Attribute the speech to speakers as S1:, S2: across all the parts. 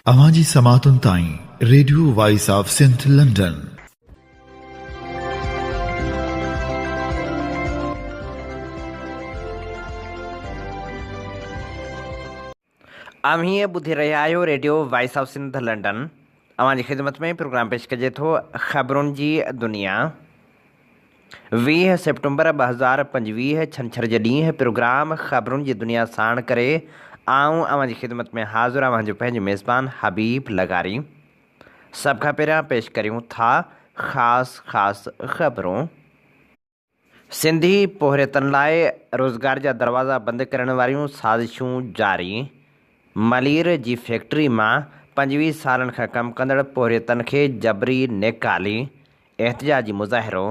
S1: अवांजी समातुन ताईं radio voice of Sindh London.
S2: अमीं ॿुधी रहिया आहियो radio voice of Sindh London. अवांजी ख़िदमत में प्रोग्राम पेश कजे थो ख़बरुनि जी दुनिया। 20 सेप्टेम्बर 2025 छंछर जे ॾींहुं प्रोग्राम ख़बरुनि जी दुनिया साण करे आऊं अवांजी ख़िदमत में हाज़िर आहियां पंहिंजो मेज़बान हबीब लगारी। सभ खां पहिरियां पेश करियूं था ख़ासि ख़बरूं। सिंधी पोहरेतनि लाइ रोज़गार जा दरवाज़ा बंदि करण वारियूं साज़िशूं जारी। मलीर जी फैक्ट्री मां 25 सालनि खां कमु कंदड़ पोहरेतनि खे जबरी निकाली, एहतिजाजी मुज़ाहिरो।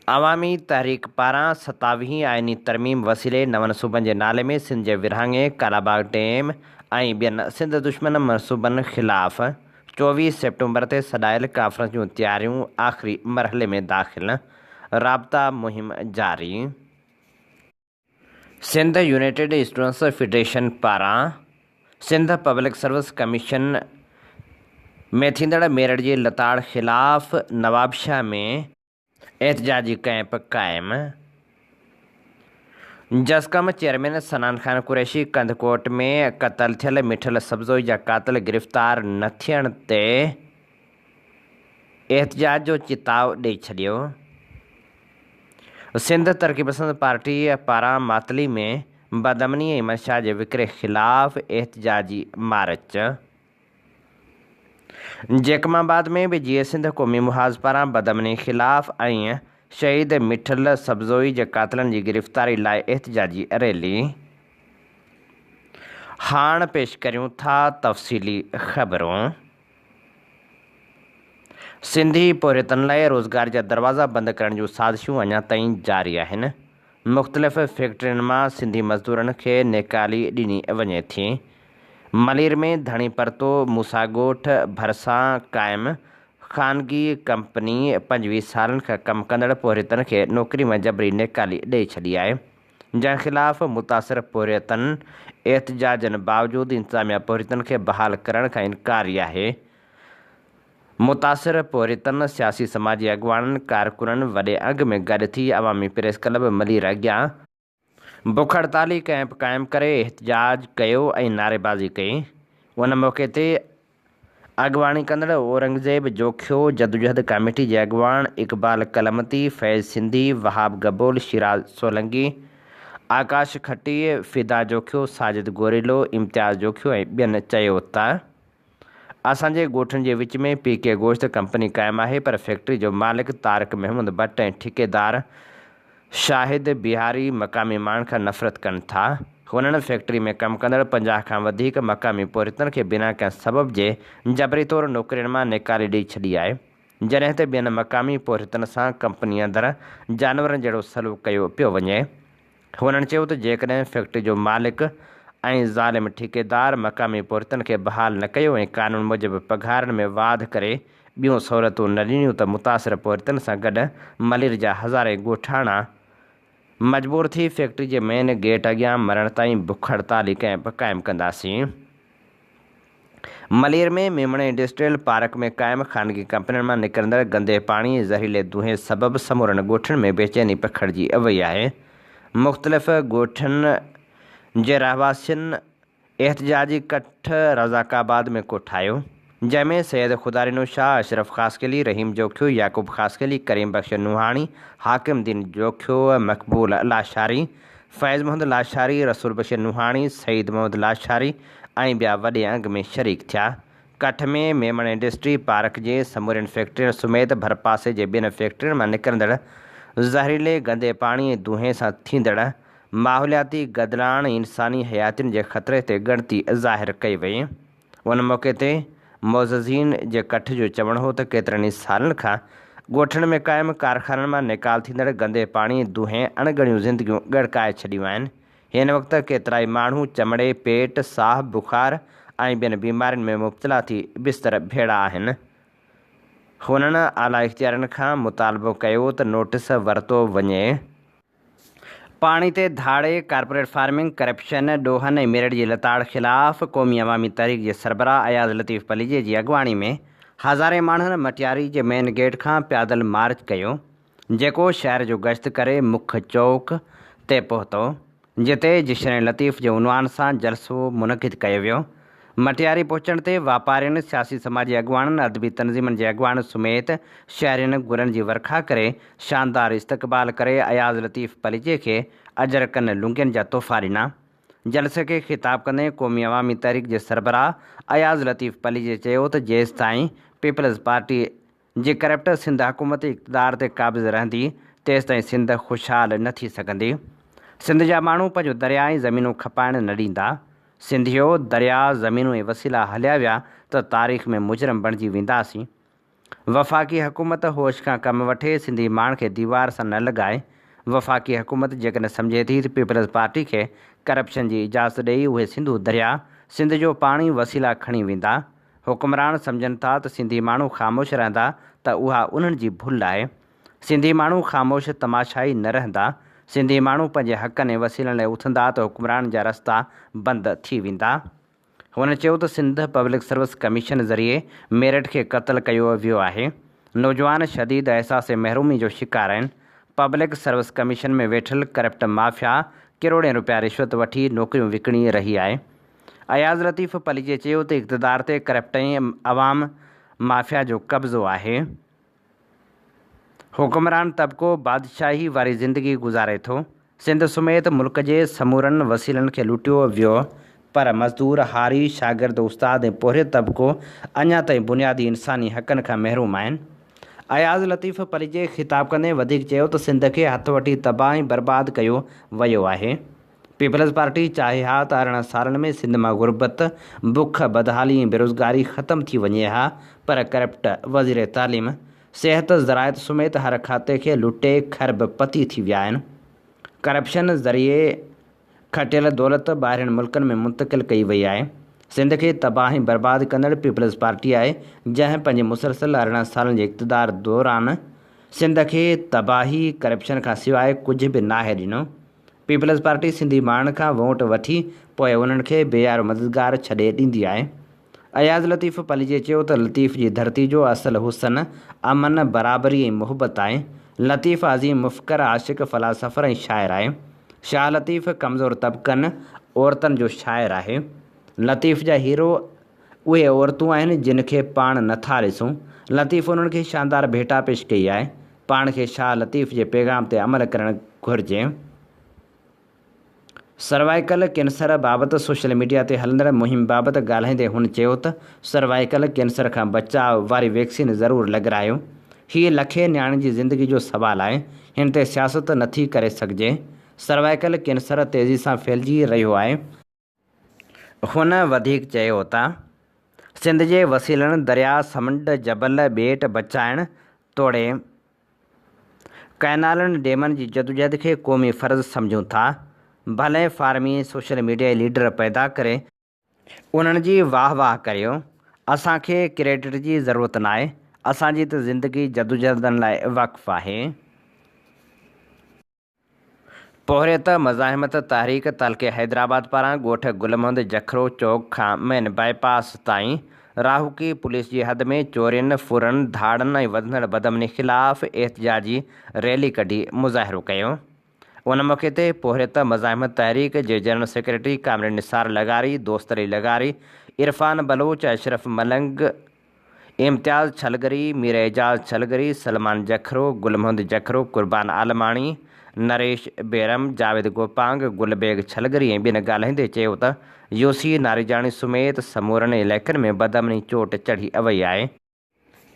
S2: अवामी तहरीक पारां 27वीं आइनी तरमीम वसीले नवनि सूबनि जे नाले में सिंध जे विरहाङे, कालाबाग डैम ऐं ॿियनि सिंध दुश्मन मनसूबनि ख़िलाफ़ 24 सेप्टेम्बर ते सॾायल कॉन्फ्रेंस जूं तयारियूं आख़िरी मरहले में दाख़िल, राब्ता मुहिम जारी। सिंध यूनाइटेड स्टूडेंट्स फेडरेशन पारां सिंध पब्लिक सर्विस कमीशन में थींदड़ मेरठ जी लताड़ ख़िलाफ़ नवाबशाह में एहतिजाजी कैंप क़ाइमु। जसकम चेयरमैन सनान खान कुरैशी कंदकोट में क़तल थियल मिठल सब्ज़ोई जा क़ातिल गिरफ़्तार न थियण ते एहतिजाज जो चिताव ॾेई छॾियो। सिंध तरक़ी पसंद पार्टी पारां मातली में बदअमनी ऐं मंशा जे विकिरे ख़िलाफ़ एहतिजाजी मार्च। जैकमाबाद में बि जीए सिंध क़ौमी मुहाज़ पारां बदअमनी ख़िलाफ़ ऐं शहीद मिठल सब्ज़ोई जे क़ातिलनि जी गिरफ़्तारी लाइ एहतिजाजी रैली। हाणे पेश करियूं था तफ़सीली ख़बरूं। सिंधी पोहरेतनि लाइ रोज़गार जा दरवाज़ा बंदि करण जूं साज़िशूं अञा ताईं जारी आहिनि। मुख़्तलिफ़ फैक्ट्रियुनि मां सिंधी मज़दूरनि खे निकाली ॾिनी वञे थी। मलीर में धणी परतो मूसाॻोठ भरिसां क़ाइमु ख़ानगी कंपनी 25 सालनि खां कमु कंदड़ पोहरेतनि खे नौकरी में जबरी निकाली ॾेई छॾी आहे, जंहिं ख़िलाफ़ मुतासिर पोहरेतनि एहतिजाजनि बावजूदि इंतिज़ामिया पोहरेतनि खे बहाल करण खां इनकारी आहे। मुतासिर पोहरेतनि सियासी समाजी अॻुवाननि कारकुननि वॾे अघ में गॾु थी अवामी प्रेस क्लब मलीर अॻियां बुख हड़ताली कैंप क़ाइमु करे एहतिजाज कयो ऐं नारेबाज़ी कई। उन मौक़े ते अॻुवाणी कंदड़ औरंगज़ेब जोखियो, जदोजहद कमेटी जे अॻुवान इक़बाल कलमती, फैज़ सिंधी, वहाब गबोल, शिराज सोलंगी, आकाश खट्टी, फिदा जोखियो, साजिद गोरेलो, इम्तियाज़ जोखियो ऐं ॿियनि चयो त असांजे ॻोठनि जे विच में पीके गोश्त कंपनी क़ाइमु आहे, पर फैक्ट्री जो मालिक तारिक महमूद भट्ट ऐं ठेकेदार शाहिद बिहारी मक़ामी माण्हुनि खां नफ़रत कनि था। हुननि फैक्ट्री में कमु कंदड़ 50 खां वधीक मक़ामी पोहरेतनि खे बिना कंहिं सबब जे जबरी तौरु नौकरियुनि मां निकाले ॾेई छॾी आहे, जॾहिं त ॿियनि मक़ामी पोहरेतनि सां कंपनी अंदरि जानवरनि जहिड़ो सलूक कयो पियो वञे। हुननि चयो त जेकॾहिं फैक्ट्री जो मालिक ऐं ज़ालिम ठेकेदार मक़ामी पोहरेतनि खे बहाल न कयो ऐं क़ानून मूजिबि पघारनि में वाध करे ॿियूं सहूलियतूं न ॾिनियूं त मुतासिर पोहरेतनि सां गॾु मलीर जा हज़ारे ॻोठाणा मजबूर थी फैक्ट्री जे मेन गेट अॻियां मरण ताईं बुख हड़ताली कैंप क़ाइमु कंदासीं। मलीर में मेमण इंडस्ट्रियल पार्क में क़ाइमु ख़ानगी कंपनियुनि मां निकिरंदड़ गंदे पाणी ज़हरीले दूंहें सबबि समूरनि ॻोठनि में बेचैनी पखिड़िजी वई आहे। मुख़्तलिफ़ ॻोठनि जे रहवासियुनि एहतिजाजी कठ रज़ाकाबाद में कोठायो, जंहिंमें सैयद खुदारिनो शाह, अशरफ ख़ासकेली, रहीम जोखियो, याकूब ख़ासकेली, करीम बख्श नुहाणी, हाकिम दीन जोखियो, मक़बूल लाशारी, फैज़ मोहम्मद लाशारी, रसूल बशीर नुहाणी, सईद मोहम्मद लाशारी ऐं ॿिया वॾे अंग में शरीक थिया। कठ में मेमण इंडस्ट्री पार्क जे समूरनि फैक्ट्रियुनि समेत भरपासे जे ॿियनि फैक्ट्रियुनि मां निकिरंदड़ ज़हरीले गंदे पाणी ऐं दूंहें सां थींदड़ माहौलियाती गदिलाण इंसानी हयातियुनि जे ख़तरे ते ॻणती ज़ाहिर कई वई। उन मौक़े ते मोज़ज़ीन जे कठ जो चवणु हो त केतिरनि ई सालनि खां ॻोठनि में क़ाइमु कारखाननि मां निकाल थींदड़ गंदे पाणी दूंहें अणगणियूं ज़िंदगियूं ॻड़काए छॾियूं आहिनि। हिन वक़्तु केतिरा ई माण्हू चमड़े, पेट, साह, बुख़ार ऐं ॿियनि बीमारियुनि में मुब्तला थी बिस्तर भेड़ा आहिनि। हुननि आला इख़्तियारनि खां मुतालबो कयो त नोटिस वरितो वञे पाणी ते धाड़े कारपोरेट फार्मिंग करप्शन ॾोहन ऐं मेरठ जी लताड़ ख़िलाफ़ क़ौमी अवामी तहरीक जे सरबराह अयाज़ लतीफ़ पलीजे जी अॻुवाणी में हज़ारे माण्हुनि मटियारी जे मेन गेट खां पैदल मार्च कयो, जेको शहर जो गश्त करे मुख्य चौक ते पहुतो, जिते जश्न लतीफ़ जे उनवान सां जलसो मुनक़िद कयो वियो। मटियारी पहुचण ते वापारियुनि, सियासी समाजी अॻुवाननि, अदबी तनज़ीमनि जे अॻुवान समेत शहरियुनि गुलनि जी वर्खा करे शानदार इस्तक़बाल करे अयाज़ लतीफ़ पलीजे खे अजरकन लुंगियुनि जा तोहफ़ा ॾिना। जलसे खे ख़िताब कंदे क़ौमी अवामी तहरीक जे सरबराह अयाज़ लतीफ़ पलीजे चयो त जेसिताईं पीपल्स पार्टी जी करप्ट सिंध हुकूमत इक़्तिदार ते क़ाबिज़ रहंदी, तेसिताईं सिंध ख़ुशहाल न थी सघंदी। सिंध जा माण्हू पंहिंजो दरिया ऐं ज़मीनूं खपाइण न ॾींदा। सिंधियो दरिया, ज़मीनूं ऐं वसीला हलिया विया त तारीख़ में मुजरम बणिजी वेंदासीं। वफ़ाक़ी हुकूमत होश खां कमु वठे, सिंधी माण्हू खे दीवार सां न लॻाए। वफ़ाक़ी हुकूमत जेकॾहिं सम्झे थी त पीपल्स पार्टी खे करप्शन जी इजाज़त ॾेई उहे सिंधु दरिया, सिंध जो पाणी वसीला खणी वेंदा। हुकुमरान सम्झनि था त सिंधी माण्हू ख़ामोश रहंदा त उहा उन्हनि जी भुल आहे। सिंधी माण्हू ख़ामोश तमाशाई न रहंदा। सिंधी माण्हू पंहिंजे हक़नि ऐं वसीलनि लाइ उथंदा त हुकुमरान जा रस्ता बंदि थी वेंदा। हुन चयो त सिंध पब्लिक सर्विस कमीशन ज़रिए मेरठ खे क़त्ल कयो वियो आहे। नौजवान शदीद अहसास महरूमी जो शिकार आहिनि। पब्लिक सर्विस कमीशन में वेठल करप्ट माफ़िया किरोड़ें रुपया रिश्वत वठी नौकरियूं विकिणी रही आहे। अयाज़ लतीफ़ पलीजे चयो त इक़्तिदार ते करप्ट ऐं अवाम माफ़िया जो कब्ज़ो आहे। हुकुमरान तबिको बादशाही वारी ज़िंदगी गुज़ारे थो। सिंध समेत मुल्क जे समूरनि वसीलनि खे लुटियो वियो, पर मज़दूर, हारी, शागिर्द, उस्ताद ऐं पोहरे तबिको अञा ताईं बुनियादी इंसानी हक़नि खां महरूम आहिनि। अयाज़ लतीफ़ पलीजे ख़िताब कंदे वधीक चयो त सिंध खे हथ वठी तबाह ऐं बर्बाद कयो वियो आहे। पीपल्स पार्टी चाहे हा त 18 सालनि में सिंध मां गुरबत, बुख, बदहाली ऐं बेरोज़गारी ख़तमु थी वञे हा, पर करप्ट वज़ीर तालीम, सिहत, ज़राइत समेत हर खाते खे लुटे ख़रब पती थी विया आहिनि। करप्शन ज़रिए खटियल दौलत ॿाहिरिनि मुल्कनि में मुंतक़िल कई वई आहे। सिंध खे तबाह ऐं बर्बाद कंदड़ पीपल्स पार्टी आहे, जंहिं पंहिंजे मुसलसल 18 सालनि जे इक़्तिदार दौरान सिंध खे तबाही, करप्शन खां सवाइ कुझु बि नाहे ॾिनो। पीपल्स पार्टी सिंधी माण्हुनि खां वोट वठी पोइ उन्हनि खे बेयारो मददगार छॾे ॾींदी आहे। अयाज़ लतीफ़ पलीजे चयो त लतीफ़ जी धरती जो असल हुसन अमन, बराबरी ऐं मुहबत आहे। लतीफ़ अज़ीम मुफ़कर, आशिक़, फ़लासफ़र ऐं शाइर आहे। शाह लतीफ़ कमज़ोर तबिकनि, औरतुनि जो शाइर आहे। लतीफ़ जा हीरो उहे औरतूं आहिनि जिन खे पाण नथा ॾिसूं। लतीफ़ उन्हनि खे शानदार भेटा पेश कई आहे। पाण खे शाह लतीफ़ जे पैगाम ते अमल करणु घुरिजे। सर्वाइकल कैंसर बाबति सोशल मीडिया ते हलंदड़ मुहिम बाबति ॻाल्हाईंदे हुन चयो त सर्वाइकल कैंसर खां बचाव वारी वैक्सीन ज़रूरु लॻारायो। हीअ लखे नियाणियुनि जी ज़िंदगी जो सुवालु आहे। हिन ते सियासत नथी करे सघिजे। सर्वाइकल कैंसर तेज़ी सां फैलिजी रहियो आहे। हुन वधीक चयो त सिंध जे वसीलनि दरिया, समुंड, जबल, ॿेट बचाइण तोड़े कैनालनि, डेमनि जी जदोजहद खे क़ौमी फ़र्ज़ु सम्झूं था। भले फार्मी सोशल मीडिया लीडर पैदा करे उन्हनि जी वाह वाह करियो। असांखे क्रेडिट जी ज़रूरत न आहे। असांजी त ज़िंदगी जदोजहदनि लाइ वक़्फ़ु आहे। पोहरियत मज़ाहिमत तहरीक तल्के हैदराबाद पारां ॻोठ गुलमहमद जखरो चौक खां मेन बाईपास ताईं राहुकी पुलिस जी हद में चोरियुनि, फुरनि, धाड़नि ऐं वधंदड़ बदमनी ख़िलाफ़ एहतिजाजी रैली कढी मुज़ाहिरो कयो। उन मौक़े ते पोहरियत मज़ाहिमत तहरीक जे जनरल सेक्रेटरी कामरेड निसार लगारी, दोस्त अली लगारी, इरफान बलोच, अशरफ मलंग, इम्तियाज़ छलगरी, मीर एजाज़ छलगरी, सलमान जखरो, गुलमहमद जखरो, कुर्बान आलमाणी, नरेश बेरम, जावेद गोपांग, गुलबेग छलगरी ऐं ॿिनि ॻाल्हाईंदे चयो त यूसी नारेजाणी समेत समूरनि इलाइक़नि में बदमनी चोट चढ़ी वई आहे।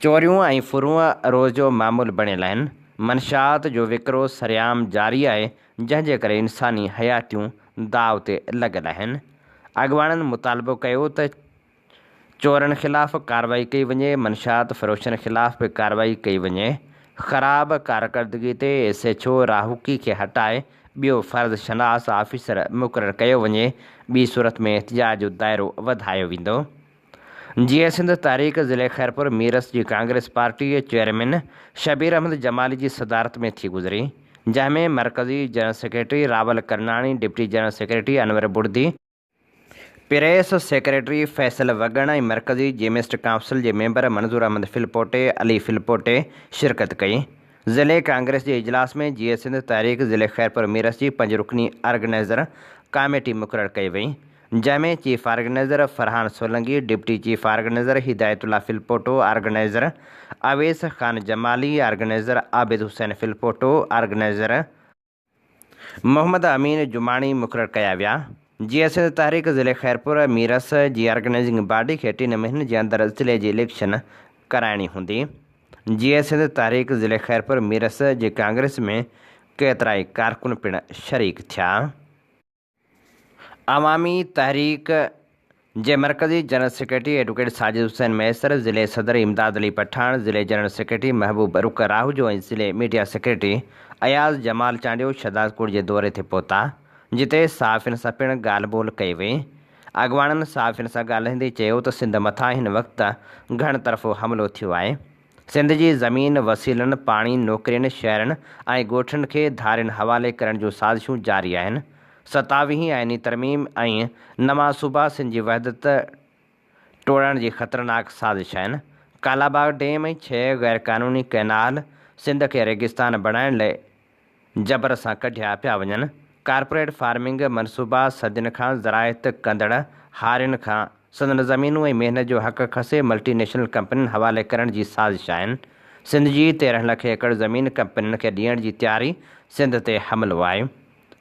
S2: चोरियूं ऐं फुरूं रोज़ जो मामूल बणियल आहिनि। मंशात जो विकिरो सरियाम जारी आहे, जंहिंजे करे इंसानी हयातियूं दाव ते लॻल आहिनि। अॻुवाणनि मुतालबो कयो त चोरनि ख़िलाफ़ कार्रवाई कई वञे। मंशात फ़रोशनि ख़िलाफ़ बि कार्रवाई कई वञे। ख़राब कारकर्दगी ते SHO राहुकी खे हटाए ॿियो फ़र्ज़ शनास ऑफिसर मुक़ररु कयो वञे। ॿी सूरत में एहतिजाज जो दाइरो वधायो वेंदो। जीअं सिंध तहरीक ज़िले ख़ैरपुर मीरस जी कांग्रेस पार्टी चेयरमैन शबीर अहमद जमाली जी सदारत में थी गुज़री, जंहिंमें मरकज़ी general secretary Rawal Karnani, deputy general secretary Anwar Burdi, press secretary Faisal Wagan ऐं मरकज़ी जेमिस्ट काउंसिल जे मेंबर मंज़ूर अहमद फिलपोटे, अली फिलपोटे शिरकत कई। ज़िले कांग्रेस जे इजलास में जीए सिंध तहरीक ज़िले खैरपुर मीरस जी 5 रुकनी ऑर्गेनाइज़र कमेटी मुक़ररु कई वई, जंहिंमें chief organizer Farhan Solanki, deputy chief organizer Hidayatullah Philpoto, organizer Awais Khan Jamali, organizer Abid Hussain Philpoto, organizer Mohammad Amin Jumani मुक़ररु कया विया। जीए सिंध तहरीक ज़िले खैरपुर मीरस जी ऑर्गेनाइज़िंग बॉडी खे 3 महीननि जे अंदरि ज़िले जी इलेक्शन कराइणी हूंदी। जीए सिंध तहरीक ज़िले खैरपुर मीरस जे कांग्रेस में केतिरा ई कारकुन पिणु शरीक थिया। अवामी तहरीक जे मरकज़ी general secretary advocate Sajid Hussain Maisar, ज़िले सदर इमदाद अली पठान, ज़िले जनरल सेक्रेटरी महबूब रुक राहुजो ऐं ज़िले मीडिया सेक्रेटरी अयाज़ जमाल चांडियो शहदादकोट जे दौरे ते पहुता, जिते सहाफ़ियुनि सां पिणु ॻाल्हि ॿोल कई वई। अॻवाननि सहाफ़ियुनि सां ॻाल्हाईंदे चयो त सिंध मथां हिन वक़्तु घण तरफ़ो हमिलो थियो आहे। सिंध जी ज़मीन, वसीलनि, पाणी, नौकिरियुनि, शहरनि ऐं ॻोठनि खे धारियुनि हवाले करण जूं साज़िशूं जारी आहिनि। 27वीं आइनी तरमीम ऐं नवां सूबा सिंध जी वहदत टोड़ण जी ख़तरनाक साज़िश आहिनि। कालाबाग डैम ऐं 6 गैरक़ानूनी कैनाल सिंध खे रेगिस्तान बणाइण लाइ जबर सां कढिया पिया वञनि। कारपोरेट फार्मिंग मनसूबा सदियुनि खां ज़राइत कंदड़ हारियुनि खां संदन ज़मीनूं ऐं महिनत जो हक़ खसे मल्टीनेशनल कंपनियुनि हवाले करण जी साज़िश आहिनि। सिंध जी 13 लख एकड़ ज़मीन कंपनियुनि खे ॾियण जी तयारी सिंध ते हमिलो आहे।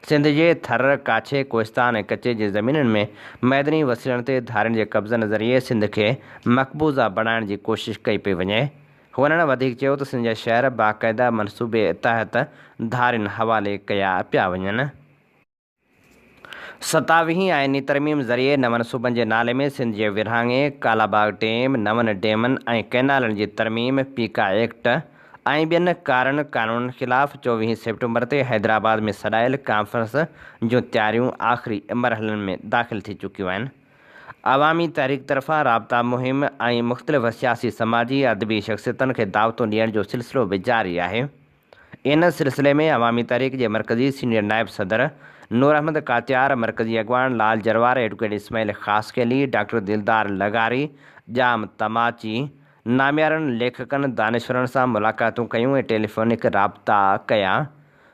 S2: सिंध जे थर, काछे, कोहिस्तान ऐं कचे जे ज़मीनुनि में मैदनी वसीलनि ते धारियुनि जे कब्ज़नि ज़रिए सिंध खे मक़बूज़ा बणाइण जी कोशिशि कई पई वञे। हुननि वधीक चयो त सिंध जा शहर बाक़ाइदा मनसूबे तहत धारियुनि हवाले कया पिया वञनि। 27वीं आइनी तरमीम ज़रिए नवनि सूबनि जे नाले में सिंध जे विरहाङे, कालाबाग डैम, नवनि डैमनि ऐं कैनालनि जी तरमीम, पीका एक्ट ऐं ॿियनि कानूननि ख़िलाफ़ 24 सेप्टेम्बर ते हैदराबाद में सॾायल कॉन्फ्रेंस जूं तयारियूं आख़िरी मरहलनि में दाख़िल थी चुकियूं आहिनि। अवामी तहरीक तरफ़ां राब्ता मुहिम ऐं मुख़्तलिफ़ सियासी, समाजी, अदबी शख़्सियतुनि खे दावतूं ॾियण जो सिलसिलो बि जारी आहे। इन सिलसिले में अवामी तहरीक जे मरकज़ी सीनियर नायब सदर नूर अहमद कातियार, मरकज़ी अॻवान लाल जरवार, एडवोकेट इस्माइल ख़ासकेली, डॉक्टर दिलदार लगारी, जाम तमाची, नामियारनि लेखकनि, दानिश्वरनि सां मुलाक़ातूं कयूं ऐं टेलीफोनिक राब्ता कया।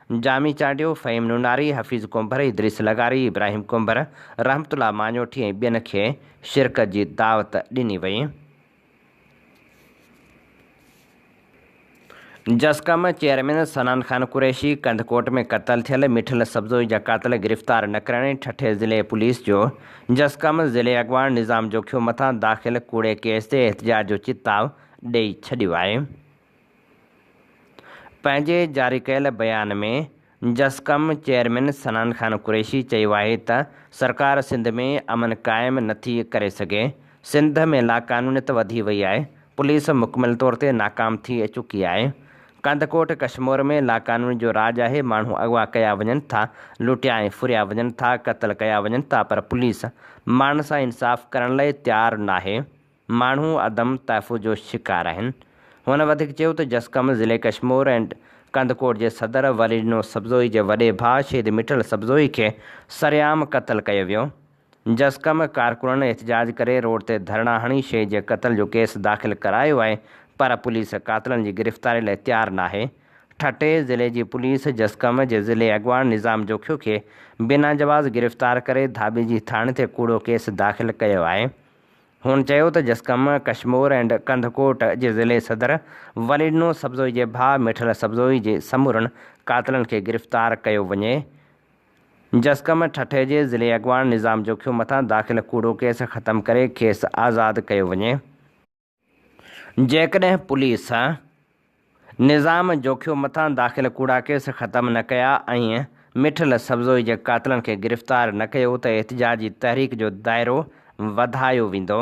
S2: जामी चांडियो, फ़हीम नूनारी, हफ़ीज़ कुंभर, इदरीस लगारी, इब्राहिम कुंभर, रहमतुल्ला मांजोठी ऐं ॿियनि खे शिरकत जी दावत ॾिनी वई। जसकम चेयरमैन सनान ख़ान कुरैशी कंधकोट में क़त्ल थियल मिठल सब्ज़ोई जा क़ातिल गिरफ़्तार न करण ठठे ज़िले पुलिस जो जसकम ज़िले अॻवान निज़ाम जोखियो मथां दाख़िल कूड़े केस ते एहतिजाज जो चिताव ॾेई छॾियो आहे। पंहिंजे जारी कयल बयान में जसकम चेयरमैन सनान ख़ान कुरैशी चयो आहे त सरकार सिंध में अमन क़ाइमु नथी करे सघे। सिंध में लाक़ानूनियत वधी वई आहे। पुलिस मुकमिल तौर ते नाकाम थी चुकी आहे। कंधकोट कश्मीर में लाक़ानूनी जो राज आहे। माण्हू अगवा कया वञनि था, लुटिया ऐं फुरिया वञनि था, क़त्ल कया वञनि था, पर पुलिस माण्हुनि सां इंसाफ़ करण लाइ तयारु नाहे। माण्हू अदम तहफ़ुज़ जो शिकार आहिनि। हुन वधीक चयो त जसकम ज़िले कश्मीर ऐं कंधकोट जे सदर वलीनो सब्ज़ोई जे वॾे भाउ शहीद मिठल सब्ज़ोई खे सरेआम क़त्ल कयो वियो। जसकम कारकुननि एहतिजाज करे रोड ते धरना हणी शहीद जे क़त्ल जो केस दाख़िल करायो आहे, पर पुलिस क़ातिलनि जी गिरफ़्तारी लाइ तयारु नाहे। ठटे ज़िले जी पुलिस जसकम जे ज़िले अॻवान निज़ाम जोखियो खे बिना जवाज़ गिरफ़्तार करे धाबी जी थाणे ते कूड़ो केस दाख़िल कयो आहे। हुन चयो त जसकम कश्मीर ऐं कंधकोट जे ज़िले सदर वलीनो सब्ज़ोई जे भाउ मिठल सब्ज़ोई जे समूरनि क़ातिलनि खे गिरफ़्तार कयो वञे। जसकम ठठे जे ज़िले अॻवान निज़ाम जोखियो मथां दाख़िल कूड़ो केस ख़तमु करे खेसि आज़ादु कयो वञे। जेकॾहिं पुलिस निज़ाम जोखियो मथां दाख़िल कूड़ा केस ख़तमु न कया ऐं मिठल सब्ज़ोई जे क़ातिलनि खे गिरफ़्तार न कयो त एहतिजाजी तहरीक जो दाइरो वधायो वेंदो।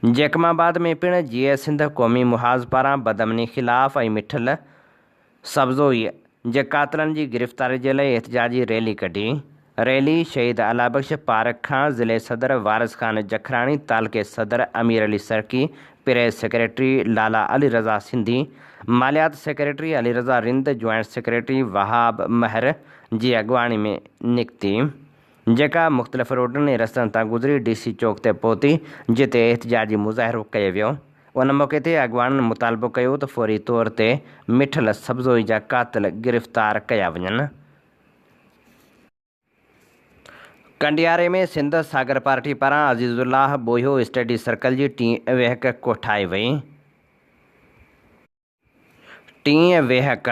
S2: जैकमाबाद में पिणु जीए सिंध क़ौमी मुहाज़ पारां बदअमनी ख़िलाफ़ ऐं मिठल सब्ज़ोई जे क़ातिलनि जी गिरफ़्तारी जे लाइ एहतिजाजी रैली कढी। रैली शहीद अलाबख्श पार्क खां ज़िले सदर वारिस खान जखराणी, तालके सदर अमीर अली सरकी, प्रेस सेक्रेटरी लाला Ali Raza Sindhi, मालियात secretary Ali Raza Rind, joint secretary Wahab महर जी अॻवानी में निकिती, जेका मुख़्तलिफ़ रोडनि ऐं रस्तनि तां गुज़री DC चौक ते पहुती, जिते एहतिजाजी मुज़ाहिरो कयो वियो। उन मौक़े ते अॻवाननि मुतालबो कयो त फ़ौरी तौर ते मिठल सब्ज़ोई जा क़ातिल गिरफ़्तार कया वञनि। कंडियारे में सिंध सागर पार्टी पारां अज़ीज़ुल्लाह बोहियो स्टडी सर्कल जी टीं वेहक कोठाई वई। टीं वेहक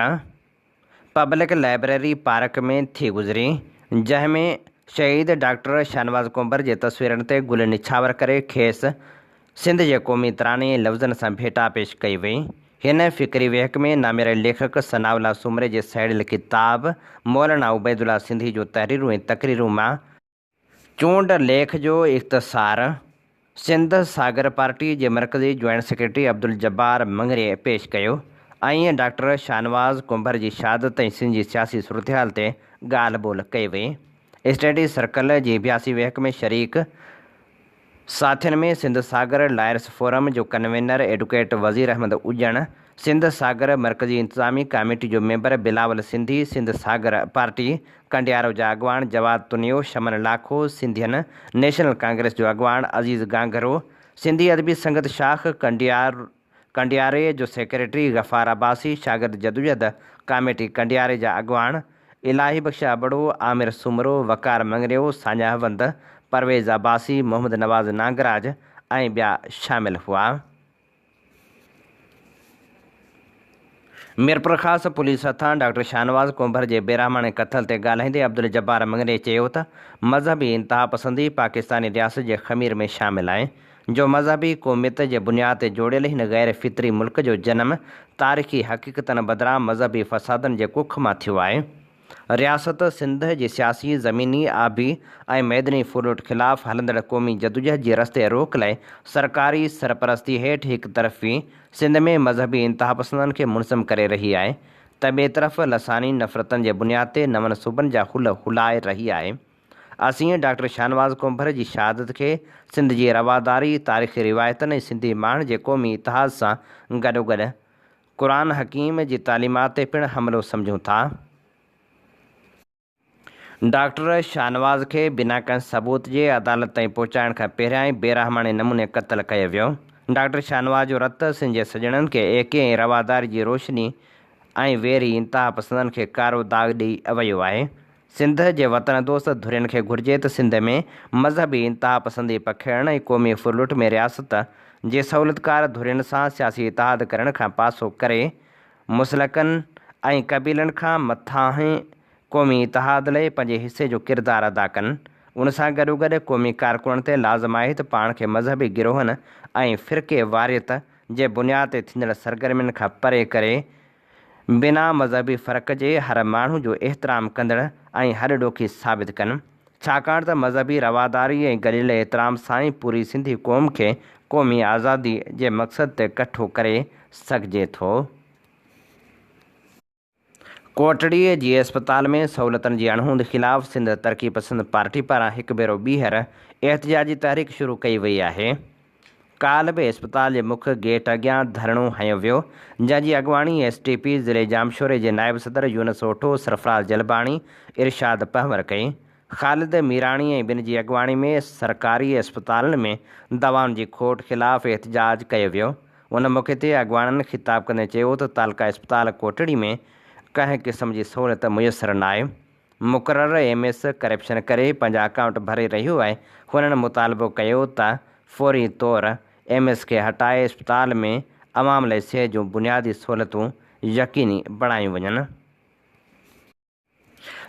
S2: पब्लिक लाइब्रेरी पार्क में थी गुज़री, जंहिंमें शहीद डॉक्टर शाहनवाज़ कुंबर जे तस्वीरनि ते गुल निछावर करे खेसि सिंध जे क़ौमी तराने लफ़्ज़नि सां भेटा पेश कई वई। हिन फ़िक्री वेहक में नामियल लेखक सनाउल्लाह सुमरे जे साहिड़ियल किताब मौलाना उबैदुल्लाह सिंधी जो तहरीरूं ऐं तक़रीरूं मां चूंड लेख जो इख़्तिसार सिंध सागर पार्टी जे मरकज़ी जॉइंट सेक्रेटरी अब्दुल जब्बार मंगरे पेश कयो ऐं डॉक्टर शाहनवाज़ कुंबर जी शहादत ऐं सिंध जी सियासी सूरतहाल ते ॻाल्हि ॿोल कई वई। स्टडी सर्कल जी 82 वेहक में शरीक साथियुनि में सिंध सागर लायर्स फोरम जो कन्वीनर एडवोकेट वज़ीर अहमद उॼण, सिंध सागर मरकज़ी इंतज़ामी कमेटी जो मेंबर बिलावल सिंधी, सिंध सागर पार्टी कंडियारो जा अॻवान जवाद तुनियो, शमन लाखो, सिंधियन नेशनल कांग्रेस जो अॻवान अज़ीज़ गांगरो, सिंधी अदबी संगत शाख कंडियारे जो सेक्रेटरी गफ़ार अब्बासी, शागिर्द जदोजहद कमेटी कंडियारे जा अॻवान इलाही बख्श अबड़ो, आमिर सुमरो, वकार मंगरियो, सान्या वंद, परवेज़ अब्बासी, मोहम्मद नवाज़ नागराज ऐं ॿिया शामिल हुआ। मीरपुर ख़ासि पुलिस हथां डॉक्टर शाहनवाज़ कुंबर जे बेरहमाने क़त्ल ते ॻाल्हाईंदे अब्दुल जब्बार मंगरे चयो त मज़हबी इंतहा पसंदी पाकिस्तानी रियासत जे ख़मीर में शामिल आहे, जो मज़हबी क़ौमियत जे बुनियाद ते जोड़ियल हिन गैर फितरी मुल्क जो जनम तारीख़ी हक़ीक़तनि बदिरां मज़हबी फ़सादनि जे कुख मां थियो आहे। रियासत सिंध जी सियासी, ज़मीनी, आबी ऐं मैदनी फुरूट ख़िलाफ़ हलंदड़ क़ौमी जदोजहद जे रस्ते रोक लाइ सरकारी सरपरस्ती हेठि हिक तरफ़ी सिंध में मज़हबी इंतहा पसंदनि खे मुनज़म करे रही आहे, त ॿिए तरफ़ लसानी नफ़रतनि जे बुनियाद ते नवनि सूबनि जा हुल हुलाए रही आहे। असीं डॉक्टर शाहनवाज़ कुंबर जी शहादत खे सिंध जी रवादारी, तारीख़ी रिवायतनि ऐं सिंधी माण्हुनि जे क़ौमी इतिहाद सां गॾोगॾु क़ुरान हकीम जी तालीमात ते पिणु हमिलो सम्झूं था। डॉक्टर शाहनवाज़ खे बिना कंहिं सबूत जे अदालत ताईं पहुचाइण खां पहिरियां ई बेरहमाने नमूने क़त्ल कयो वियो। डॉक्टर शाहनवाज़ जो रत सिंध जे सॼणनि खे एके ऐं रवादारी जी रोशनी ऐं वेरी इंतहा पसंदनि खे कारो दाग़ ॾेई वियो आहे। सिंध जे वतन दोस्त धुरियुनि खे घुरिजे त सिंध में मज़हबी इंतहा पसंदी पखेड़ण ऐं क़ौमी फुरलुट में रियासत जे सहूलियतकार धुरियुनि सां सियासी इतिहाद करण खां पासो करे मुसलकनि ऐं क़बीलनि खां मथां क़ौमी इतिहाद लाइ पंहिंजे हिसे जो किरदारु अदा कनि। उन सां गॾोगॾु क़ौमी कारकुननि ते लाज़िम आहे त पाण खे मज़हबी गिरोहनि ऐं फ़िरक़े वारियत जे बुनियाद ते थींदड़ सरगर्मियुनि खां परे करे बिना मज़हबी फ़र्क़ जे हर माण्हू जो एहतराम कंदड़ ऐं हर ॾोखी साबित कनि, छाकाणि त मज़हबी रवादारी ऐं गॾियल एहतराम सां ई पूरी सिंधी क़ौम खे क़ौमी आज़ादी जे मक़सद ते कठो करे सघिजे थो। कोटड़ीअ जी अस्पताल में सहूलियतनि जी अणहूंद ख़िलाफ़ सिंध तरक़ी पसंद पार्टी पारां हिकु भेरो ॿीहर एहतिजाजी तहरीक शुरू कई वई आहे। काल्ह बि अस्पताल जे मुख्य गेट अॻियां धरणो हंयो वियो, जंहिंजी अॻवानी STP ज़िले जामशोरे जे नायब सदर यूनुस ओठो, सरफराज़ जलबाणी, इरशाद पहवर कई। ख़ालिद मीराणी ऐं ॿिनि जी अॻवानी में सरकारी अस्पतालनि में दवाउनि जी खोट ख़िलाफ़ एहतिजाज कयो वियो। उन मौक़े ते अॻवाननि ख़िताब कंदे चयो त तालका अस्पताल कोटड़ी में कंहिं क़िस्म जी सहूलियत मुयसरु न आहे। मुक़ररु MS करप्शन करे पंहिंजा अकाउंट भरे रहियो आहे। हुननि मुतालबो कयो त फ़ौरी तौरु MS खे हटाए अस्पताल में अवाम लाइ सिहत जूं बुनियादी सहूलियतूं यकीनी बणायूं वञनि।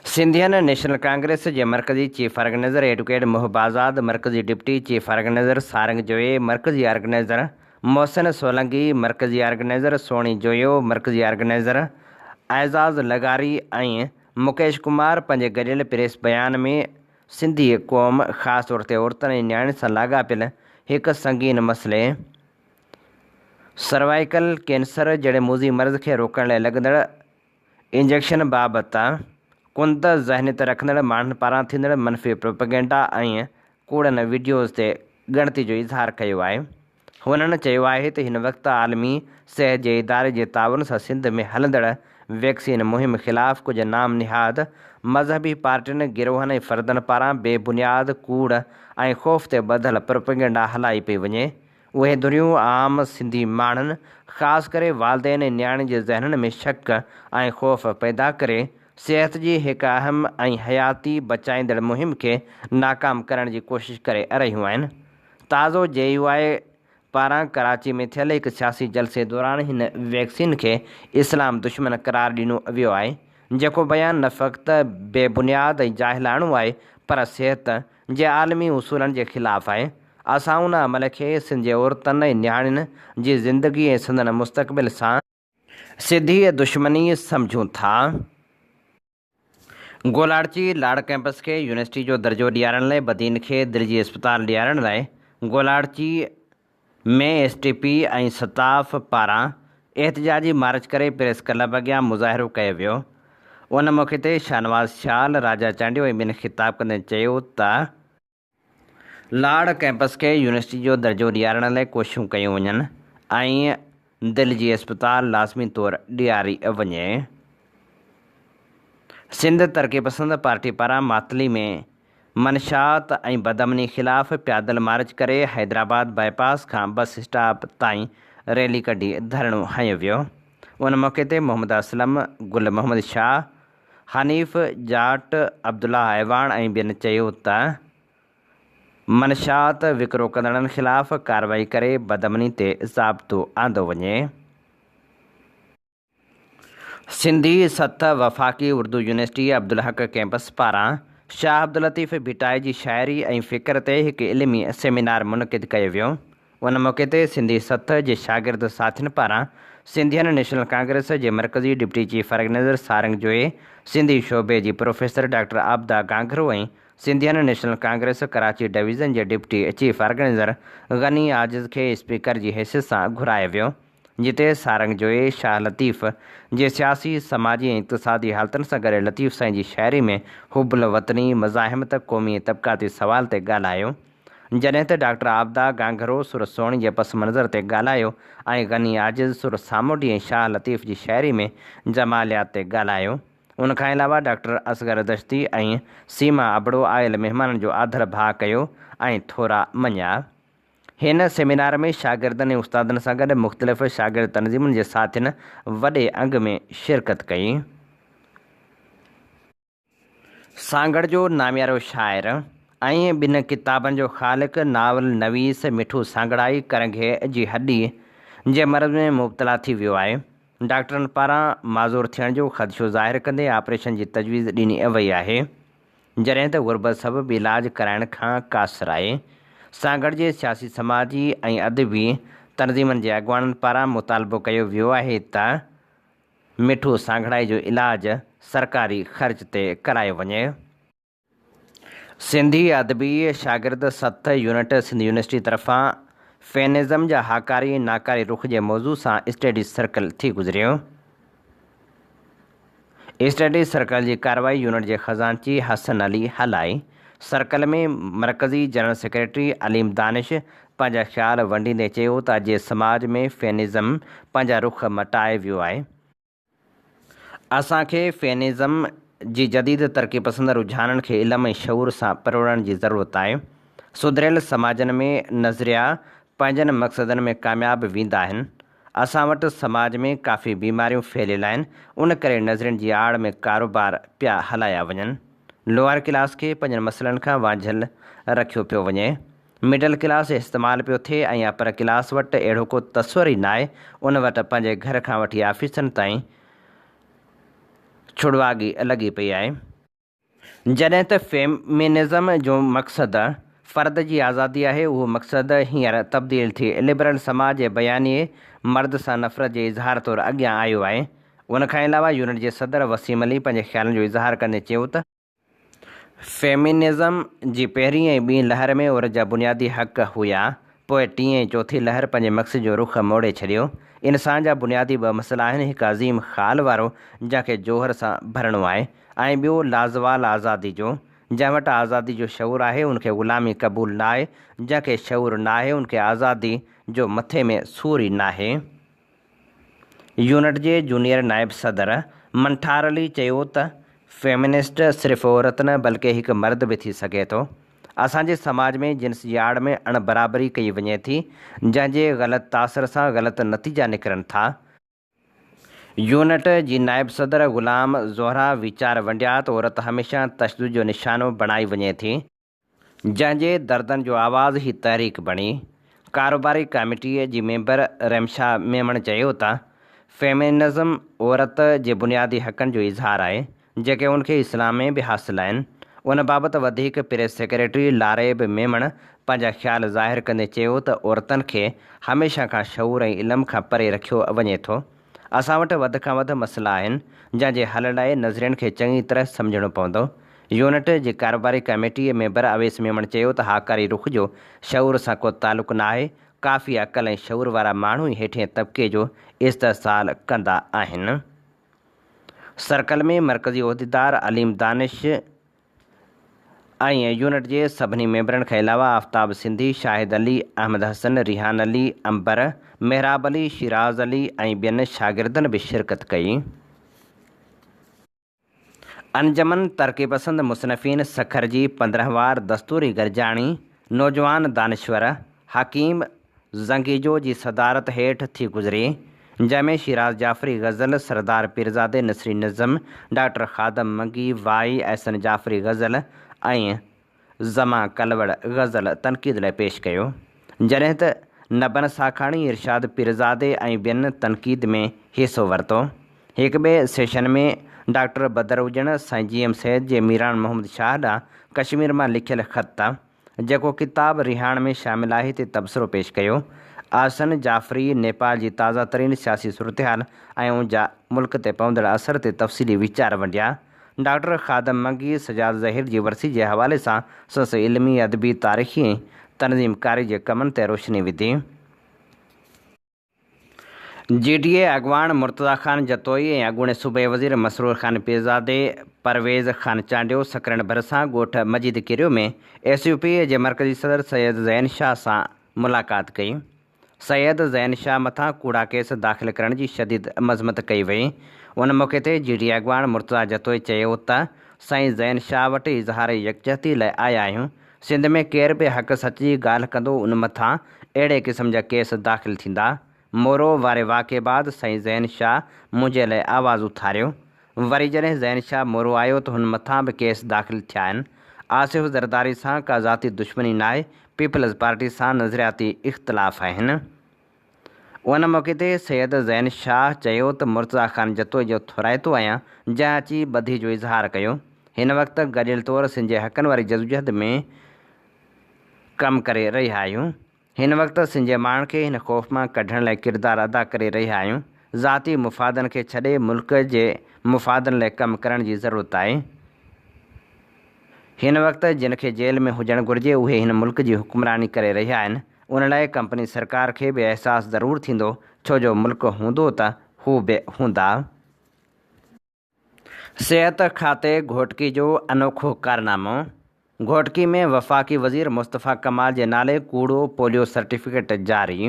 S2: सिंधियन नेशनल कांग्रेस जे मरकज़ी chief organizer advocate Mohab Azad, मरकज़ी deputy chief organizer Sarang Joyo, मरकज़ी ऑर्गेनाइज़र मोहसिन सोलंकी, मरकज़ी ऑर्गेनाइज़र सोणी जोयो, मरकज़ी ऑर्गेनाइज़र एज़ाज़ लगारी ऐं मुकेश कुमार पंहिंजे गॾियल प्रेस बयान में सिंधी क़ौम ख़ासि तौर ते औरतुनि ऐं नियाणियुनि सां लाॻापियल हिकु संगीन मसइले सर्वाइकल कैंसर जहिड़े मुज़ी मर्ज़ खे रोकण लाइ लॻंदड़ इंजेक्शन बाबति कुंद ज़हनियत रखंदड़ माण्हुनि पारां थींदड़ मनफ़ी प्रोपेगेंडा ऐं कूड़नि वीडियोज़ ते ॻणती जो इज़हार कयो आहे। हुननि चयो आहे त हिन वक़्तु आलमी सिहत जे इदारे जे ताउन सां सिंध में हलंदड़ वैक्सीन मुहिम ख़िलाफ़ कुझु नाम निहाद मज़हबी पार्टियुनि गिरोहनि ऐं फ़र्दनि पारां बेबुनियाद कूड़ ऐं ख़ौफ़ ते ॿधल प्रोपेगेंडा हलाई पई वञे। उहे धुरियूं आम सिंधी माण्हुनि ख़ासि करे वालदेन ऐं नियाणियुनि जे ज़हननि में शक ऐं ख़ौफ़ पैदा करे सिहत जी हिकु अहम ऐं हयाती बचाईंदड़ मुहिम खे नाकाम करण जी कोशिशि करे रहियूं आहिनि। ताज़ो JUI पारां कराची में थियल हिकु सियासी जलसे दौरान हिन वैक्सीन खे इस्लाम दुश्मन करार ॾिनो वियो आहे, जेको बयानु न फ़क़्ति बेबुनियाद ऐं जाहिलाणो आहे पर सिहत जे आलमी उसूलनि जे ख़िलाफ़ु आहे। असां उन अमल खे सिंध जे औरतुनि ऐं नियाणियुनि जी ज़िंदगी ऐं संदन मुस्तक़बिल सां सिधी दुश्मनी सम्झूं था। गोलाड़ची लाड़ कैंपस खे यूनिवर्सिटी जो दर्जो ॾियारण लाइ बदीन खे दिलि जी अस्पताल ॾियारण लाइ गोलाड़ची में STP ऐं स्टाफ पारां एहतजाजी मार्च करे प्रेस क्लब अॻियां मुज़ाहिरो कयो वियो। उन मौक़े ते शाहनवाज़ शाल, राजा चांडियो ऐं ॿिनि ख़िताब कंदे चयो त लाड़ कैंपस खे यूनिवर्सिटी जो दर्जो ॾियारण लाइ कोशिशूं कयूं वञनि ऐं दिलि जी अस्पताल लाज़मी तौरु ॾियारी वञे। सिंध तरक़ी पसंद पार्टी पारां मातली में मनशात ऐं बदअमनी ख़िलाफ़ पैदल मार्च करे हैदराबाद बाईपास खां बस स्टॉप ताईं रैली कढी धरणो हंयो वियो। उन मौक़े ते मोहम्मद असलम, गुल मोहम्मद शाह, हनीफ़ जाट, अब्दुल्ला ऐवान ऐं ॿियनि चयो त मनशात विकिरो कंदड़नि ख़िलाफ़ कार्रवाई करे बदअमनी ते ज़ाब्तो आंदो वञे। सिंधी सथ वफ़ाक़ी उर्दू यूनिवर्सिटी अब्दुल हक़ कैंपस पारां शाह अब्दुल लतीफ़ भिटाई जी शाइरी ऐं फ़िक्र ते हिकु इल्मी सेमिनार मुनक़िद कयो वियो। उन मौक़े ते सिंधी सथ जे शागिर्द साथियुनि पारां सिंधियन नेशनल कांग्रेस जे मरकज़ी डिप्टी चीफ ऑर्गेनाइज़र सारंग जोए, सिंधी शोबे जी प्रोफेसर डॉक्टर आबदा गांघरो ऐं सिंधियन नेशनल कांग्रेस कराची डिवीज़न जे डिप्टी चीफ ऑर्गेनाइज़र गनी आजिज़ खे स्पीकर जी हैसियत सां घुरायो वियो, जिते सारंग जोए शाह लतीफ़ जे सियासी, समाजी ऐं इक़्तिसादी हालतुनि सां गॾु लतीफ़ साईं जी शाइरी में हुब्बुल वतनी, मज़ाहिमत, क़ौमी ऐं तबक़ाती सवाल ते ॻाल्हायो, जॾहिं त डॉक्टर आबदा गांघरो सुर सोणी जे पस मंज़र ते ॻाल्हायो ऐं गनी आजिज़ सुर सामूडी ऐं शाह लतीफ़ जी शाइरी में जमालियात ते ॻाल्हायो। उनखां अलावा डॉक्टर असगर दश्ती ऐं सीमा अबड़ो आयल महिमाननि जो आदर भाउ कयो ऐं थोरा मञिया। हिन सेमिनार में शागिर्दनि ऐं उस्तादनि सां गॾु मुख़्तलिफ़ शागिर्द तनज़ीमुनि जे साथियुनि वॾे अंग में शिरकत कई। सांगड़ जो नामियारो शाइर ऐं ॿिनि किताबनि जो ख़ालिक़ नावल नवीस मिठू सांगड़ाई करंघे जी हॾी जे मर्ज़ में मुब्तला थी वियो आहे। डॉक्टरनि पारां माज़ूर थियण जो ख़दशो ज़ाहिर कंदे ऑपरेशन जी तजवीज़ ॾिनी वई आहे, जॾहिं त गुरबत सबबि इलाज कराइण खां क़ासिर आहे। सांगड़ जे सियासी, समाजी ऐं अदबी तनज़ीमनि जे अॻुवाननि पारां मुतालबो कयो वियो आहे त मिठू सांगड़ाई जो इलाज सरकारी ख़र्च ते करायो वञे। सिंधी अदबी शागिर्द सथ यूनिट सिंध यूनिवर्सिटी तरफ़ां फेनिज़म जा हाकारी नाकारी रुख जे मौज़ू सां स्टडी सर्कल थी गुज़रियो। स्टडी सर्कल जी कार्रवाई यूनिट जे ख़ज़ानची हसन अली हलाई। सर्कल में मरकज़ी जनरल सेक्रेटरी अलीम दानिश पंहिंजा ख़्याल वंडींदे चयो त अॼु समाज में फेनिज़म पंहिंजा रुख मटाए वियो आहे। असांखे फेनिज़म जी जदीद तरक़ी पसंद रुझाननि खे इल्म ऐं शऊर सां परोड़ण जी ज़रूरत आहे। सुधरियल समाजनि में नज़रिया पंहिंजनि मक़सदनि में कामयाबु वेंदा आहिनि। असां वटि समाज में काफ़ी बीमारियूं फैलियल आहिनि, उन करे नज़रियुनि जी आड़ में कारोबार पिया हलाया वञनि। लोअर क्लास खे पंहिंजनि मसइलनि खां वांझियल रखियो पियो वञे। मिडल क्लास इस्तेमालु पियो थिए ऐं अपर क्लास वटि अहिड़ो को तस्वुर ई न आहे। उन वटि पंहिंजे घर खां वठी ऑफिसनि ताईं छुड़वागी लॻी पई आहे। जॾहिं त फेमिनिज़म जो मक़सदु फ़र्द जी आज़ादी आहे, उहो मक़सदु हींअर तब्दील थी लिबरल समाज जे बयानीअ मर्द सां नफ़रत जे इज़हार तौरु अॻियां आयो आहे। उनखां अलावा यूनिट जे सदर वसीम अली पंहिंजे ख़्यालनि जो इज़हार कंदे चयो त फेमिनिज़म जी पहिरीं ऐं ॿीं लहर में औरत जा बुनियादी हक़ हुया, पोइ टीं चौथी लहर पंहिंजे मक़सद जो रुख मोड़े छॾियो। इंसान जा बुनियादी ॿ मसइला आहिनि, हिकु अज़ीम ख़ाल वारो जंहिंखे जोहर सां भरणो आहे, ऐं ॿियो लाज़वाल आज़ादी जो। जंहिं वटि आज़ादी जो शऊर आहे उनखे ग़ुलामी क़बूल न आहे, जंहिंखे शऊर न आहे उनखे आज़ादी जो मथे में सूर ई न आहे। यूनिट जे जूनियर नायब सदर मंठार अली चयो त फेमिनिस्ट सिर्फ़ु औरत न बल्कि हिकु मर्द बि थी सघे थो। असांजे समाज में जिन्स जी आड़ में अणबराबरी कई वञे थी, जंहिंजे ग़लति तासिर सां ग़लति नतीजा निकिरनि था। यूनिट जी नायब सदर ग़ुलाम ज़ोहरा वीचार वंडिया त औरत हमेशह तशदुद जो निशानो बणाई वञे थी, जंहिंजे दर्दनि जो आवाज़ ई तहरीक बणी। कारोबारी कमेटीअ जी मेंबर रेमशा मेमण चयो त फेमिनिज़म औरत जे बुनियादी हक़नि जो इज़हार आहे, जेके उनखे इस्लाम में बि हासिल आहिनि। उन बाबति वधीक प्रेस सेक्रेटरी लारेब मेमण पंहिंजा ख़्याल ज़ाहिर कंदे चयो त औरतुनि खे हमेशह खां शऊर ऐं इल्म खां परे रखियो वञे थो। असां वटि वधि खां वधि मसइला आहिनि, जंहिंजे हल लाइ नज़रियनि खे चङी तरह सम्झणो पवंदो। यूनिट जी कारोबारी कमेटीअ मेंबर अवेस मेमण चयो त हाकारी रुख जो शऊर सां को तालुक़ु न आहे। काफ़ी अक़ल ऐं शऊर वारा माण्हू ई हेठिएं तबिके जो इस्तेहसाल कंदा आहिनि। सर्कल में मरकज़ी उहिदेदार अलीम दानिश ऐं यूनिट जे सभिनी मेंबरनि खां अलावा आफ्ताब सिंधी, शाहिद अली, अहमद हसन, रिहान अली, अंबर, मेहराब अली, शिराज अली ऐं ॿियनि शागिर्दनि बि शिरकत कई। अंजमन तरक़ी पसंद मुसनफ़ीन सखर जी 15वार दस्तूरी गरजाणी नौजवान दानिश्वर हकीम ज़ंगीजो जी सदारत हेठि थी गुज़री, जंहिंमें शिराज जाफ़री ग़ज़ल, सरदार पीरज़ादे नसरी निज़म, डॉक्टर ख़ादम मंगी वाई, एहसन जाफ़री ग़ज़ल ऐं ज़मा कलवड़ ग़ज़ल तनक़ीद लाइ पेश कयो, जॾहिं त नबन साखाणी, इरशाद पीरज़ादे ऐं ॿियनि तनक़ीद में हिसो वरितो। हिक ॿिए सेशन में डॉक्टर बदरुजन साईं GM सैद जे मीरान मोहम्मद शाह ॾांहुं कश्मीर मां लिखियल ख़त, जेको किताब रिहाण में शामिल आहे, ते तबसरो पेश कयो। आसन जाफ़री नेपाल जी ताज़ा तरीन सियासी सूरतहाल ऐं उनजा मुल्क ते पवंदड़ असर ते तफ़सीली वीचार वंडिया। डॉक्टर ख़ादम मंगी सजाद ज़हीर जी वरसी जे हवाले सां संदसि इल्मी, अदबी, तारीख़ी ऐं तनज़ीमकारी जे कमनि ते रोशनी विधी। GDA अॻवान मुर्तज़ा ख़ान जतोई ऐं अॻूणे सूबे वज़ीर मसरूर ख़ान पीरज़ादे परवेज़ ख़ान चांडियो सकरनि भरिसां ॻोठ मजिद किरियो में SUP जे मरकज़ी सदर सैयद ज़ैन शाह सां मुलाक़ात कई। सैयद ज़ैन शाह मथां कूड़ा केस दाख़िल करण जी शदीद मज़मत कई वई। उन मौक़े ते GDA अॻवान मुर्तज़ा जतोई चयो त साईं ज़ैन शाह वटि इज़हार यकजहती लाइ आया आहियूं। सिंध में केर बि हक़ सच जी ॻाल्हि कंदो, उन मथां अहिड़े क़िस्म जा केस दाख़िल थींदा। मोरो वारे वाक़े बाद साईं ज़ैन शाह मुंहिंजे लाइ आवाज़ उथारियो। वरी जॾहिं ज़ैन शाह मोरो आयो त हुन मथां बि केस दाख़िल थिया आहिनि। आसिफ़ ज़रदारी सां का ज़ाती दुश्मनी न आहे, पीपल्स पार्टी सां नज़रियाती इख़्तिलाफ़ आहिनि। उन मौक़े ते सैयद ज़ैन शाह चयो त मुर्तज़ा ख़ान जतोई जो थोराइतो आहियां, जंहिं अची ॿधी जो इज़हार कयो। हिन वक़्तु गॾियल तौरु सिंध जे हक़नि वारी जदोजहद में कमु करे रहिया आहियूं। हिन वक़्तु सिंध जे माण्हुनि खे हिन ख़ौफ़ मां कढण लाइ किरदारु अदा करे रहिया आहियूं। ज़ाती मुफ़ादनि खे छॾे मुल्क जे मुफ़ादनि लाइ कमु करण जी ज़रूरत आहे। हिन वक़्तु जिन खे जेल में हुजणु घुरिजे उहे हिन मुल्क जी हुक्मरानी करे रहिया आहिनि। उन लाइ कंपनी सरकार खे बि अहसासु ज़रूरु थींदो, छो जो मुल्क हूंदो त हू बि हूंदा। सिहत खाते घोटकी जो अनोखो कारनामो। घोटकी में वफ़ाक़ी वज़ीर मुस्तफ़ा कमाल जे नाले कूड़ो पोलियो सर्टिफिकेट जारी।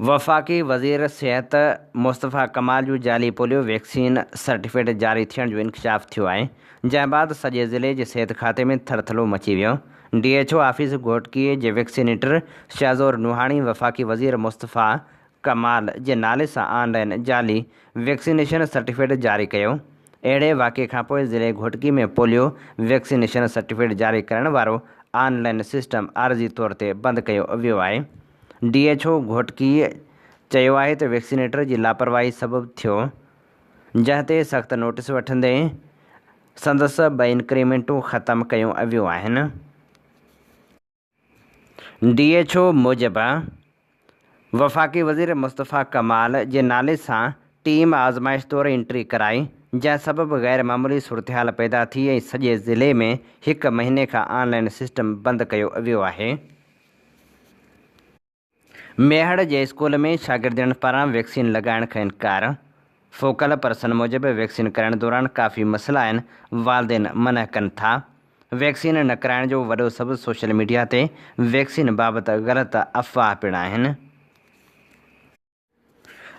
S2: वफ़ाक़ी वज़ीर सिहत मुस्तफ़ा कमाल जूं जाली पोलियो वैक्सीन सर्टिफिकेट जारी थियण जो इंकशाफ़ थियो आहे, जंहिं बाद सॼे ज़िले जे सिहत खाते में थरथलो मची वियो। DHO ऑफिस घोटकीअ जे वैक्सीनेटर शहज़ोर नुहाणी वफ़ाक़ी वज़ीर मुस्तफ़ा कमाल जे नाले सां ऑनलाइन जाली वैक्सीनेशन सर्टिफिकेट जारी कयो। अहिड़े वाक़े खां पोइ ज़िले घोटकी में पोलियो वैक्सीनेशन सर्टिफिकेट जारी करण वारो ऑनलाइन सिस्टम आर्ज़ी तौर ते बंदि कयो वियो आहे। DHO घोटकी चयो आहे त वैक्सीनेटर जी लापरवाही सबबु थियो, जंहिं ते सख़्तु नोटिस वठंदे संदसि 2 इंक्रीमेंटूं ख़तमु कयूं वियूं आहिनि। DHO मूजिबि वफ़ाक़ी वज़ीर मुस्तफ़ा कमाल जे नाले सां टीम आज़माइश तौरु एंट्री कराई, जंहिं सबबि गैर मामूली सूरत हाल पैदा थी ऐं सॼे ज़िले में 1 महीने खां ऑनलाइन सिस्टम बंदि कयो वियो आहे। मेहड़ जे स्कूल में शागिर्दनि पारां वैक्सीन लॻाइण खां इनकार। फोकल पर्सन मूजिबि वैक्सीन कराइण दौरान काफ़ी मसइला आहिनि, वालदेन मना कनि था। वैक्सीन न कराइण जो वॾो सबबु सोशल मीडिया ते वैक्सीन बाबति ग़लति अफ़वाह पिणु आहिनि।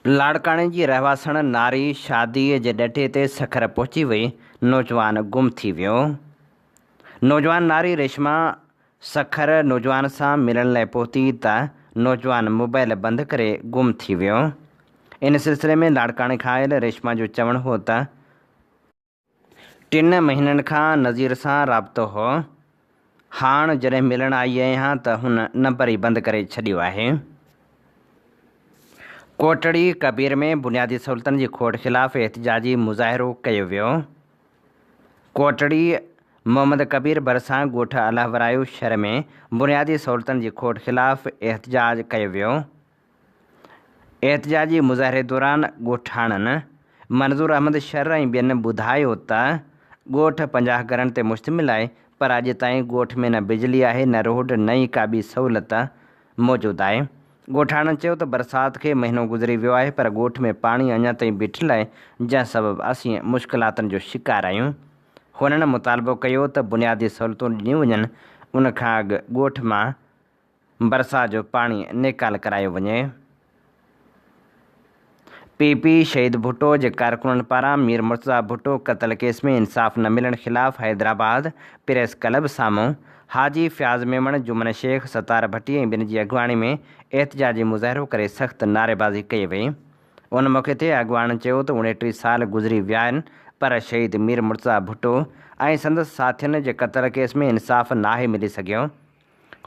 S2: लाड़काणे जी रहवासण नारी शादीअ जे ॾटे ते सखर पहुची वई, नौजवान गुम थी वियो। नौजवान नारी रेशमा सखर नौजवान सां मिलण लाइ पहुती त नौजवान मोबाइल बंदि करे गुम थी वियो। इन सिलसिले में लाड़काणे खां आयल रेशमा जो चवणु हो त 3 महीननि खां नज़ीर सां राब्तो हो। हाणे जॾहिं मिलण आई आहियां त हुन नंबर ई बंदि करे छॾियो आहे। कोटड़ी कबीर में बुनियादी सहूलियतनि जी खोट ख़िलाफ़ एहतिजाजी मुज़ाहिरो कयो वियो। कोटड़ी मोहम्मद कबीर भरिसां ॻोठ अलाहवरायो शहर में बुनियादी सहूलियतनि जी खोट ख़िलाफ़ एहतिजाज कयो वियो। एहतिजाजी मुज़ाहिरे दौरान ॻोठाणनि मंज़ूर अहमद शर ऐं ॿियनि ॿुधायो त ॻोठ 50 घरनि ते मुश्तमिल आहे, पर अॼु ताईं ॻोठ में न बिजली आहे, न रोड, न ई का बि सहूलियत मौजूदु आहे। ॻोठाणनि चयो त बरसाति खे महीनो गुज़री वियो आहे, पर ॻोठ में पाणी अञा ताईं बीठल आहे, जंहिं सबबु असीं मुश्किलातुनि जो शिकार आहियूं। हुननि मुतालबो कयो त बुनियादी सहूलियतूं ॾिनियूं वञनि, उन खां अॻु ॻोठ मां बरसाति जो पाणी निकाल करायो वञे। पीपी शहीद भुट्टो जे कारकुननि पारां मीर मुर्तज़ा भुट्टो क़त्ल केस में इंसाफ़ न मिलण ख़िलाफ़ हैदराबाद प्रेस क्लब साम्हूं हाजी फ्याज़ मेमण, जुमन शेख, सतार भट्टी ऐं ॿिनि जी अॻुवाणी में एहतिजाजी मुज़ाहिरो करे सख़्तु नारेबाज़ी कई वई। उन मौक़े ते अॻुवाणनि चयो त 29 साल गुज़री विया आहिनि, पर शहीद मीर मुर्तज़ा भुट्टो ऐं संदसि साथियुनि जे क़त्ल केस में इंसाफ़ नाहे मिली सघियो।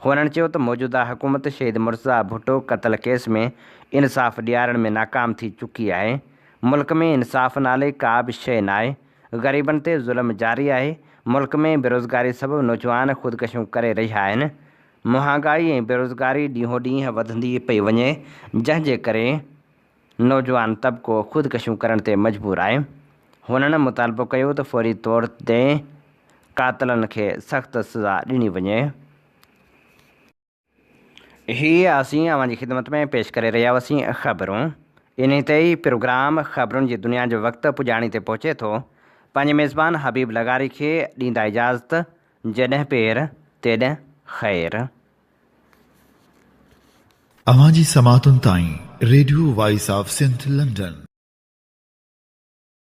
S2: हुननि चयो त मौजूदा हुकूमत शहीद मुर्तज़ा भुट्टो क़त्ल केस में इंसाफ़ ॾियारण में नाकाम थी चुकी आहे। मुल्क में इंसाफ़ नाले का बि शइ न आहे। ग़रीबनि ते ज़ुल्म जारी आहे। मुल्क में बेरोज़गारी सबबु नौजवान ख़ुदकशियूं करे रहिया आहिनि। महांगाई ऐं बेरोज़गारी ॾींहों ॾींहुं वधंदी पई वञे, जंहिंजे करे नौजवान तबिको ख़ुदकशियूं करण ते मजबूर आहे। हुननि मुतालबो कयो त फ़ौरी तौर ते क़ातिलनि खे सख़्तु सज़ा ॾिनी वञे। हीअ असीं अव्हां जी ख़िदमत में पेश करे रहिया हुआसीं ख़बरूं। इन ते ई प्रोग्राम ख़बरुनि जी दुनिया जो वक़्तु पुॼाणी ते पहुचे थो। पंहिंजे मेज़बान हबीब लगारी खे ॾींदा इजाज़त। जॾहिं पेर तेॾहिं ख़ैर।
S1: अवां जी समातुनि ताईं radio voice of Sindh London